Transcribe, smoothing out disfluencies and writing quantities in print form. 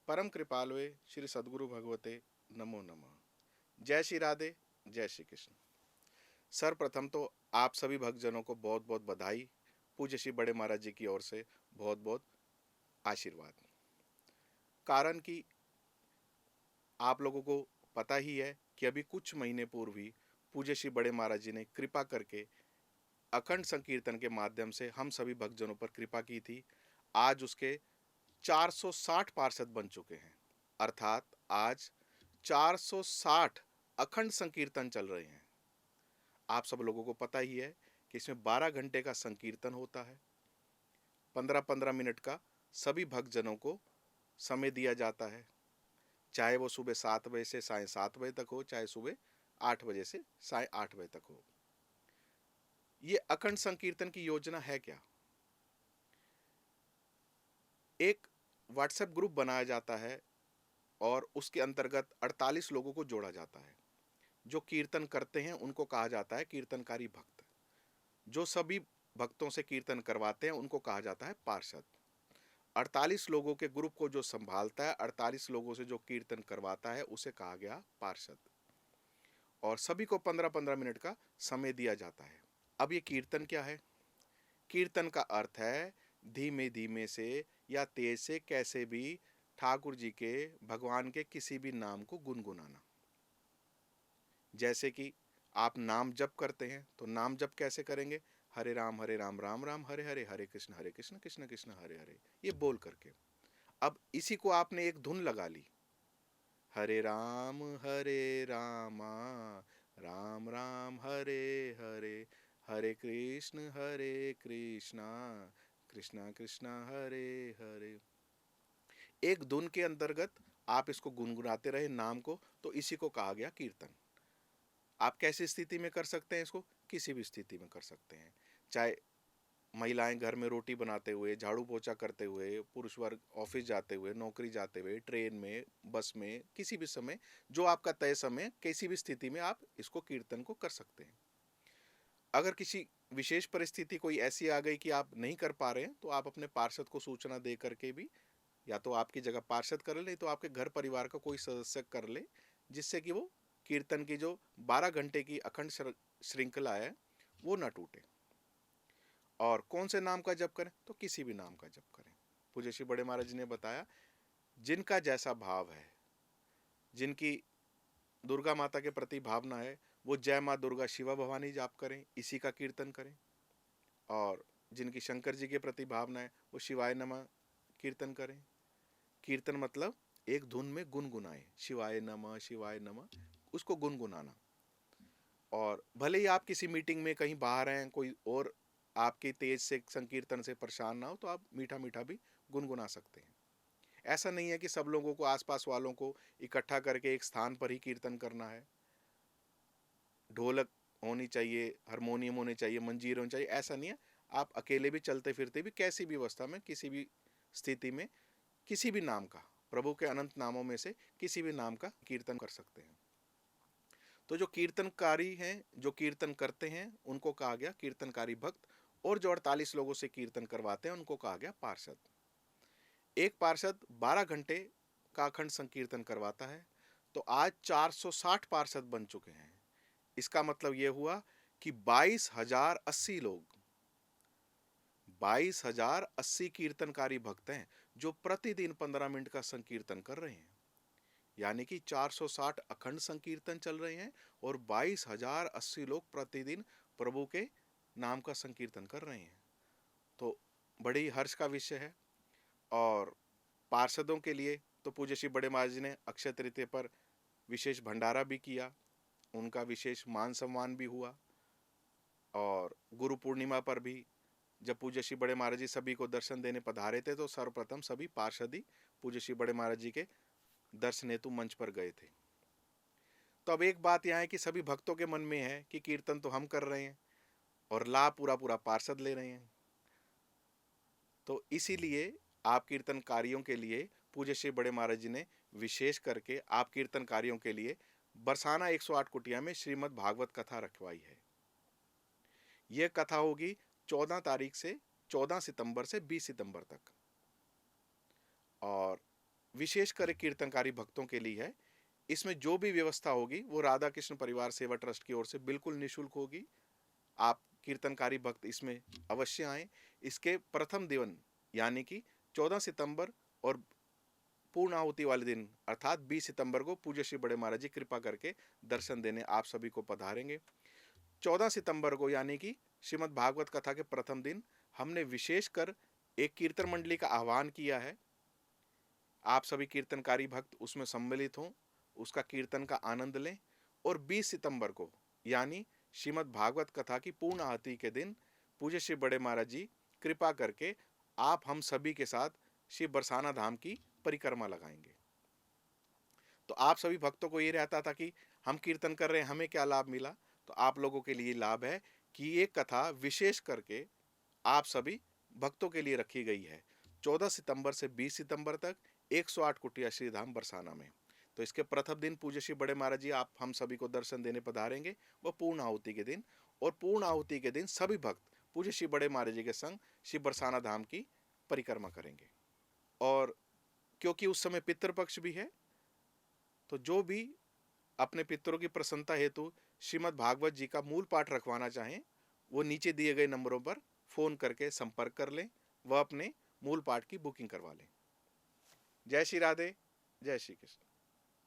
परम कृपालुए श्री सद्गुरु भगवते नमो नमः। जय श्री राधे, जय श्री कृष्ण। सर्वप्रथम तो आप सभी भक्तजनों को बहुत बहुत बधाई। पूज्य श्री बड़े महाराज जी की ओर से बहुत बहुत आशीर्वाद। कारण कि आप लोगों को पता ही है कि अभी कुछ महीने पूर्व ही पूज्य श्री बड़े महाराज जी ने कृपा करके अखंड संकीर्तन के माध्यम से हम सभी भक्तजनों पर कृपा की थी। आज उसके 460 पार्षद बन चुके हैं, अर्थात आज 460 अखंड संकीर्तन चल रहे हैं। आप सब लोगों को पता ही है कि इसमें 12 घंटे का संकीर्तन होता है। 15-15 मिनट का सभी भक्तजनों को समय दिया जाता है, चाहे वो सुबह 7 बजे से साय 7 बजे तक हो, चाहे सुबह 8 बजे से साय 8 बजे तक हो। ये अखंड संकीर्तन की योजना है क्या? एक व्हाट्सएप ग्रुप बनाया जाता है और उसके अंतर्गत 48 लोगों को जोड़ा जाता है। जो कीर्तन करते हैं उनको कहा जाता है कीर्तनकारी भक्त। जो सभी भक्तों से कीर्तन करवाते हैं उनको कहा जाता है पार्षद। 48 लोगों के ग्रुप को जो संभालता है, 48 लोगों से जो कीर्तन करवाता है, उसे कहा गया पार्षद। और सभी को 15-15 मिनट का समय दिया जाता है। अब ये कीर्तन क्या है? कीर्तन का अर्थ है धीमे धीमे से या तेज से कैसे भी ठाकुर जी के, भगवान के किसी भी नाम को गुनगुनाना। जैसे कि आप नाम जप करते हैं तो नाम जप कैसे करेंगे? हरे राम राम राम हरे हरे, हरे कृष्ण कृष्ण कृष्ण हरे हरे, ये बोल करके। अब इसी को आपने एक धुन लगा ली, हरे रामा राम राम हरे हरे, हरे कृष्णा कृष्णा कृष्णा हरे हरे। एक धुन के अंतर्गत आप इसको गुनगुनाते रहे नाम को, तो इसी को कहा गया कीर्तन। आप कैसी स्थिति में कर सकते हैं इसको? किसी भी स्थिति में कर सकते हैं। चाहे महिलाएं घर में रोटी बनाते हुए, झाड़ू पोछा करते हुए, पुरुष वर्ग ऑफिस जाते हुए, नौकरी जाते हुए, ट्रेन में, बस में, किसी भी समय, जो आपका तय समय, किसी भी स्थिति में आप इसको कीर्तन को कर सकते हैं। अगर किसी विशेष परिस्थिति कोई ऐसी आ गई कि आप नहीं कर पा रहे हैं, तो आप अपने पार्षद को सूचना दे करके भी, या तो आपकी जगह पार्षद कर ले, तो आपके घर परिवार का कोई सदस्य कर ले, जिससे कि वो कीर्तन की जो 12 घंटे की अखंड श्रृंखला है वो ना टूटे। और कौन से नाम का जप करें? तो किसी भी नाम का जप करें। पूज्य श्री बड़े महाराज जी ने बताया, जिनका जैसा भाव है, जिनकी दुर्गा माता के प्रति भावना है, वो जय माँ दुर्गा शिवा भवानी जाप करें, इसी का कीर्तन करें। और जिनकी शंकर जी के प्रति भावना है, वो शिवाय नमः कीर्तन करें। कीर्तन मतलब एक धुन में गुनगुनाएं, शिवाय नमः, उसको गुनगुनाना। और भले ही आप किसी मीटिंग में कहीं बाहर हैं, कोई और आपके तेज से संकीर्तन से परेशान ना हो, तो आप मीठा मीठा भी गुनगुना सकते हैं। ऐसा नहीं है कि सब लोगों को, आसपास वालों को इकट्ठा करके एक स्थान पर ही कीर्तन करना है। ढोलक होनी चाहिए, हारमोनियम होने चाहिए, मंजीर होनी चाहिए, ऐसा नहीं है। आप अकेले भी, चलते फिरते भी, कैसी भी अवस्था में, किसी भी स्थिति में, किसी भी नाम का, प्रभु के अनंत नामों में से किसी भी नाम का कीर्तन कर सकते हैं। तो जो कीर्तनकारी हैं, जो कीर्तन करते हैं, उनको कहा गया कीर्तनकारी भक्त। और जो 48 लोगों से कीर्तन करवाते हैं, उनको कहा गया पार्षद। एक पार्षद 12 घंटे का अखंड संकीर्तन करवाता है, तो आज 460 पार्षद बन चुके हैं। इसका मतलब यह हुआ कि 22,080 लोग, 22,080 कीर्तनकारी भक्त हैं जो प्रतिदिन 15 मिनट का संकीर्तन कर रहे हैं। यानी कि 460 अखंड संकीर्तन चल रहे हैं और 22,080 लोग प्रतिदिन प्रभु के नाम का संकीर्तन कर रहे हैं। तो बड़ी हर्ष का विषय है। और पार्षदों के लिए तो पूज्य श्री बड़े महाराज जी ने अक्षय तृतीया पर विशेष भंडारा भी किया, उनका विशेष मान सम्मान भी हुआ। और गुरु पूर्णिमा पर भी जब पूज्य श्री बड़े महाराज जी सभी को दर्शन देने पधारे थे, तो सर्वप्रथम सभी पार्षद ही पूज्य श्री बड़े महाराज जी के दर्शन हेतु मंच पर गए थे। तो अब एक बात यह है कि सभी भक्तों के मन में है कि कीर्तन तो हम कर रहे हैं और लाभ पूरा पूरा पार्षद ले रहे हैं। तो इसीलिए आप कीर्तनकारियों के लिए पूज्य श्री बड़े महाराज जी ने विशेष करके आप कीर्तनकारियों के लिए बरसाना 108 कुटिया में श्रीमद् भागवत कथा रखवाई है। यह कथा होगी 14 तारीख से 14 सितंबर से 20 सितंबर तक। और विशेष कर कीर्तनकारी भक्तों के लिए है। इसमें जो भी व्यवस्था होगी वो राधा कृष्ण परिवार सेवा ट्रस्ट की ओर से बिल्कुल निःशुल्क होगी। आप कीर्तनकारी भक्त इसमें अवश्य आए। इसके प्रथम दिन यानी कि 14 सितंबर और पूर्ण आहुति वाले दिन अर्थात 20 सितंबर को पूज्य श्री बड़े महाराज जी कृपा करके दर्शन देने आप सभी को पधारेंगे। 14 सितंबर को यानी कि श्रीमद् भागवत कथा के प्रथम दिन हमने विशेषकर एक कीर्तन मंडली का आह्वान किया है। आप सभी कीर्तनकारी भक्त उसमें सम्मिलित हों, उसका कीर्तन का आनंद लें और 20 सितंबर को यानी श्रीमद् भागवत कथा की पूर्ण आरती के दिन पूज्य श्री बड़े महाराज जी कृपा करके आप हम सभी के साथ श्री बरसाना धाम की परिक्रमा लगाएंगे। तो आप सभी भक्तों को ये रहता था कि हम कीर्तन कर रहे हैं, हमें क्या लाभ मिला। तो आप लोगों के लिए लाभ है कि ये कथा विशेष करके आप सभी भक्तों के लिए रखी गई है। 14 सितंबर से 20 सितंबर तक 108 कुटिया श्री धाम बरसाना में। तो इसके प्रथम दिन पूज्य श्री बड़े महाराज जी आप हम सभी को दर्शन देने पधारेंगे, वो पूर्ण आहुति के दिन। और पूर्ण आहुति के दिन सभी भक्त पूज्य श्री बड़े महाराज जी के संग श्री बरसाना धाम की परिक्रमा करेंगे। और क्योंकि उस समय पितृपक्ष भी है, तो जो भी अपने पितरों की प्रसन्नता हेतु श्रीमद् भागवत जी का मूल पाठ रखवाना चाहें, वो नीचे दिए गए नंबरों पर फोन करके संपर्क कर लें, वह अपने मूल पाठ की बुकिंग करवा लें। जय श्री राधे, जय श्री कृष्ण।